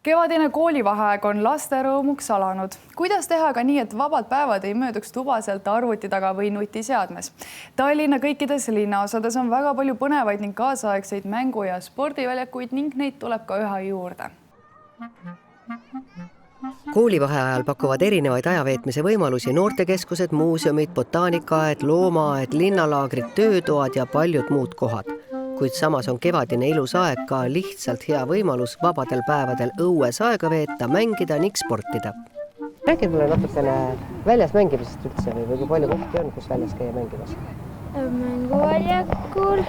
Kevadine koolivaheaeg on laste rõõmuks alanud. Kuidas teha ka nii, et vabad päevad ei mööduks tubaselt arvuti taga või nutiseadmes? Tallinna kõikides linnaosades on väga palju põnevaid ning kaasaegseid mängu- ja spordiväljakuid ning neid tuleb ka üha juurde. Koolivaheajal pakuvad erinevaid ajaveetmise võimalusi noortekeskused, muuseumid, botaanikaaed, loomaaed, linnalaagrid, töötoad ja paljud muud kohad. Kuid samas on kevadine ilus aeg ka lihtsalt hea võimalus vabadel päevadel õues aega veeta, mängida ning sportida. Räägi mulle natukene väljas mängimisest üldse või kui palju kohti on, kus väljas käia mängimas? Mänguväljakul,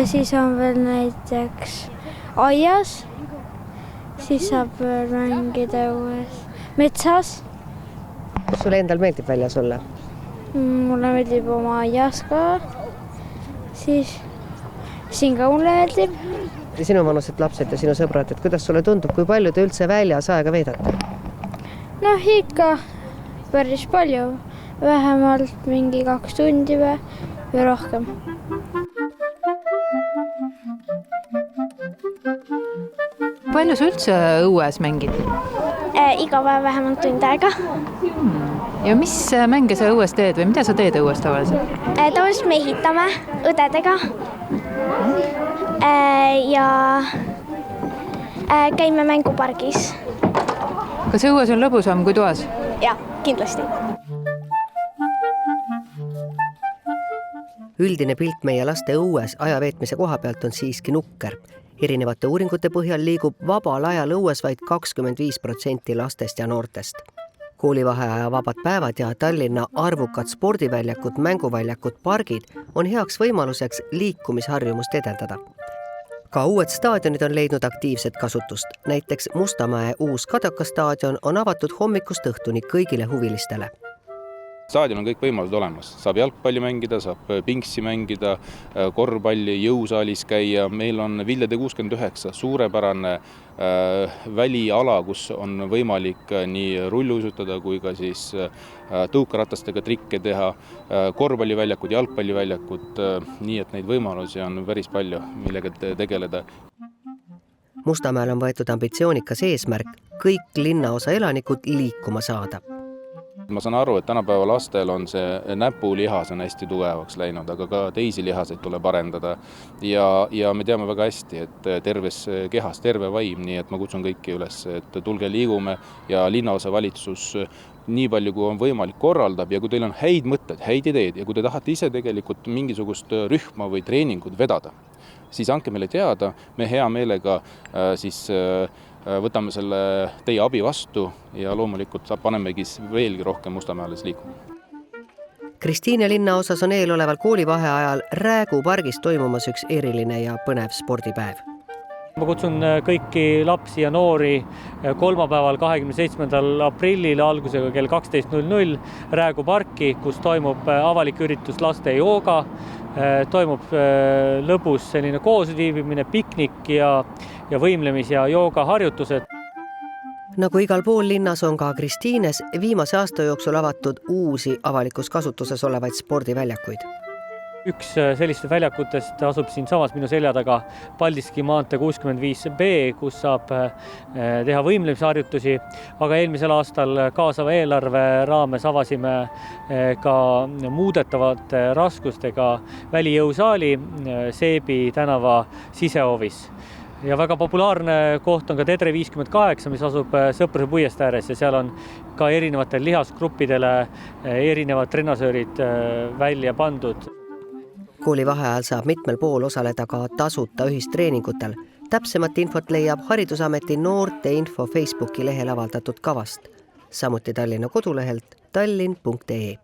siis on veel näiteks aias, siis saab veel mängida õues metsas. Kus sulle endal meeldib väljas olla? Mulle meeldib oma aias ka, siis siin ka mulle meeldib. Ja sinu vanused lapsed ja sinu sõbrad, et kuidas sulle tundub, kui palju te üldse väljas aega veedate? Noh, ikka päris palju, vähemalt mingi 2 tundi või rohkem. Palju sa üldse õues mängid? Iga päev vähemalt tund aega. Ja mis mänge sa õues teed või mida sa teed õues tavaliselt? Tavaliselt me ehitame õdedega ja käime mängupargis. Kas õues on lõbusam kui toas? Ja, kindlasti. Üldine pilt meie laste õues ajaveetmise koha pealt on siiski nukker. Erinevate uuringute põhjal liigub vabal ajal õues vaid 25% lastest ja noortest. Koolivaheaja vabad päevad ja Tallinna arvukad spordiväljakud, mänguväljakud, pargid on heaks võimaluseks liikumisharjumust edendada. Ka uued staadionid on leidnud aktiivset kasutust. Näiteks Mustamäe uus Kadaka staadion on avatud hommikust õhtuni kõigile huvilistele. Staadion on kõik võimalused olemas. Saab jalgpalli mängida, saab pingsi mängida, korvpalli, jõusaalis käia. Meil on Villede 69 suurepärane väliala, kus on võimalik nii rulluisutada kui ka siis tõukaratastega trikke teha, korvpalliväljakud, jalgpalliväljakud, nii et neid võimalusi on päris palju, millega tegeleda. Mustamäel on võetud ambitsioonikas eesmärk kõik linnaosa elanikud liikuma saada. Ma saan aru, et tänapäeva lastel on see näpulihas on hästi tugevaks läinud, aga ka teisi lihaseid tuleb arendada. Ja me teame väga hästi, et terves kehas terve vaim, nii et ma kutsun kõiki üles, et tulge liigume ja linnaosa valitsus nii palju, kui on võimalik korraldab ja kui teil on häid mõtted, häid ideed ja kui te tahate ise tegelikult mingisugust rühma või treeningut vedada, siis andke meile teada, me hea meelega siis võtame selle teie abi vastu ja loomulikult panemegi veelgi rohkem Mustamäeles liikuma. Kristiine linnaosas on eeloleval koolivaheajal Räägu pargis toimumas üks eriline ja põnev spordipäev. Ma kutsun kõiki lapsi ja noori kolmapäeval 27. aprillil algusega kell 12.00 Räägu parki, kus toimub avalik üritus laste jooga, toimub lõbus selline koosviibimine, piknik ja võimlemis- ja joogaharjutused. Nagu igal pool linnas on ka Kristiines viimase aasta jooksul avatud uusi avalikus kasutuses olevaid spordiväljakuid. Üks sellistest väljakutest asub siin samas minu selja taga Paldiski maantee 65B, kus saab teha võimlemisharjutusi, aga eelmisel aastal kaasava eelarve raames avasime ka muudetavate raskustega välijõusaali Seebi tänava sisehoovis. Ja väga populaarne koht on ka Tedre 58, mis asub Sõpruse puiestee ääres ja seal on ka erinevatele lihasgruppidele erinevad trennasöörid välja pandud. Koolivaheajal saab mitmel pool osaleda ka tasuta ühistreeningutel. Täpsemat infot leiab Haridusameti noorteinfo Facebooki lehel avaldatud kavast. Samuti Tallinna kodulehelt tallinn.ee.